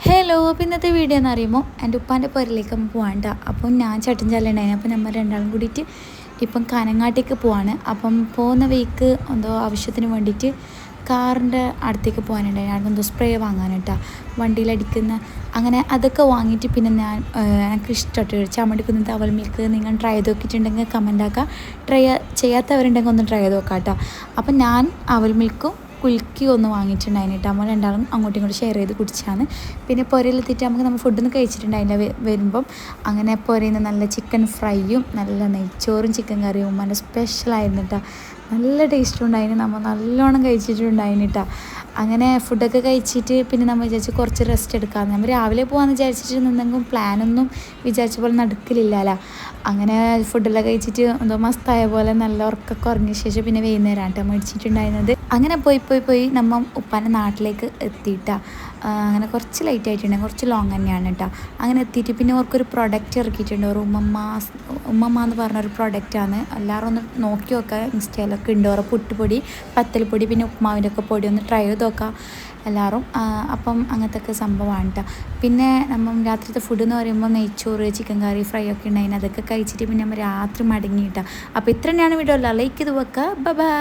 Hello, അപ്പോൾ ഇന്നത്തെ video എന്ന് പറയുമ്പോൾ എൻ്റെ ഉപ്പാൻ്റെ പുരയിലേക്ക് നമ്മൾ പോകാണ്ട. അപ്പം ഞാൻ ചട്ടഞ്ചാല ഉണ്ടായിരുന്നു. അപ്പം നമ്മൾ രണ്ടാളും കൂടിയിട്ട് ഇപ്പം കാനങ്ങാട്ടേക്ക് പോവാണ്. അപ്പം പോകുന്ന വഴിക്ക് എന്തോ ആവശ്യത്തിന് വേണ്ടിയിട്ട് കാറിൻ്റെ അടുത്തേക്ക് പോകാനുണ്ടായിരുന്നു. അവിടെ എന്തോ സ്പ്രേ വാങ്ങാനിട്ടാ വണ്ടിയിലടിക്കുന്ന അങ്ങനെ അതൊക്കെ വാങ്ങിയിട്ട് പിന്നെ എനിക്ക് ഇഷ്ടമായിട്ട് ചമ്മടിക്കുന്നത് അവൽ മിൽക്ക് നിങ്ങൾ ട്രൈ ചെയ്ത് നോക്കിയിട്ടുണ്ടെങ്കിൽ കമൻ്റ് ആക്കുക. ട്രൈ ചെയ്യാത്തവരുണ്ടെങ്കിൽ ഒന്ന് ട്രൈ ചെയ്ത് നോക്കാം കേട്ടോ. അപ്പം ഞാൻ അവൽ മിൽക്കും കുലുക്കി ഒന്ന് വാങ്ങിയിട്ടുണ്ടായിരുന്നു കേട്ടോ. നമ്മൾ രണ്ടാളും അങ്ങോട്ടും ഇങ്ങോട്ടും ഷെയർ ചെയ്ത് കുടിച്ചാണ്. പിന്നെ പുരയിലെത്തിയിട്ട് നമ്മൾ ഫുഡൊന്നും കഴിച്ചിട്ടുണ്ടായില്ല വരുമ്പം. അങ്ങനെ പുരയിൽ നിന്ന് നല്ല ചിക്കൻ ഫ്രൈയും നല്ല നെയ്ച്ചോറും ചിക്കൻ കറിയും ഉമ്മാൻ്റെ സ്പെഷ്യലായിരുന്നു കേട്ടോ. നല്ല ടേസ്റ്റും ഉണ്ടായിരുന്നു. നമ്മൾ നല്ലോണം കഴിച്ചിട്ടുണ്ടായിരുന്നു കേട്ടോ. അങ്ങനെ ഫുഡൊക്കെ കഴിച്ചിട്ട് പിന്നെ നമ്മൾ വിചാരിച്ച് കുറച്ച് റെസ്റ്റ് എടുക്കാമെന്ന്. നമ്മൾ രാവിലെ പോകാമെന്ന് വിചാരിച്ചിട്ട് നിന്നെങ്കിലും പ്ലാനൊന്നും വിചാരിച്ച പോലെ നടക്കില്ലല്ലോ. അങ്ങനെ ഫുഡെല്ലാം കഴിച്ചിട്ട് എന്തോ മസ്തായ പോലെ നല്ല ഉറക്കൊക്കെ ഉറങ്ങിയ ശേഷം പിന്നെ വൈകുന്നേരം കേട്ടോ മേടിച്ചിട്ടുണ്ടായിരുന്നത്. അങ്ങനെ പോയി നമ്മൾ ഉപ്പാൻ്റെ നാട്ടിലേക്ക് എത്തിയിട്ടാ. അങ്ങനെ കുറച്ച് ലേറ്റ് ആയിട്ടുണ്ടെങ്കിൽ കുറച്ച് ലോങ് തന്നെയാണ് കേട്ടോ. അങ്ങനെ എത്തിയിട്ട് പിന്നെ അവർക്കൊരു പ്രൊഡക്റ്റ് ഇറക്കിയിട്ടുണ്ട്. ഒരു ഉമ്മമ്മ എന്ന് പറഞ്ഞൊരു പ്രൊഡക്റ്റാണ്. എല്ലാവരും ഒന്ന് നോക്കി നോക്കുക. ഇൻസ്റ്റയിലൊക്കെ ഉണ്ട്. ഓരോ പുട്ടുപൊടി, പത്തൽപ്പൊടി, പിന്നെ ഉപ്മാവിൻ്റെ ഒക്കെ പൊടി ഒന്ന് ട്രൈ ചെയ്ത് നോക്കാം എല്ലാവരും. അപ്പം അങ്ങനത്തെ ഒക്കെ സംഭവമാണ് കേട്ടോ. പിന്നെ നമ്മൾ രാത്രിത്തെ ഫുഡ് എന്ന് പറയുമ്പോൾ നെയ്ച്ചോറ്, ചിക്കൻ കറി, ഫ്രൈ ഒക്കെ ഉണ്ടായിരുന്നു. അതൊക്കെ കഴിച്ചിട്ട് പിന്നെ നമ്മൾ രാത്രി മടങ്ങിയിട്ടാണ്. അപ്പോൾ ഇത്ര തന്നെയാണ് വീഡിയോ. ലൈക്ക് ചെയ്ത് വെക്കുക. ബൈ.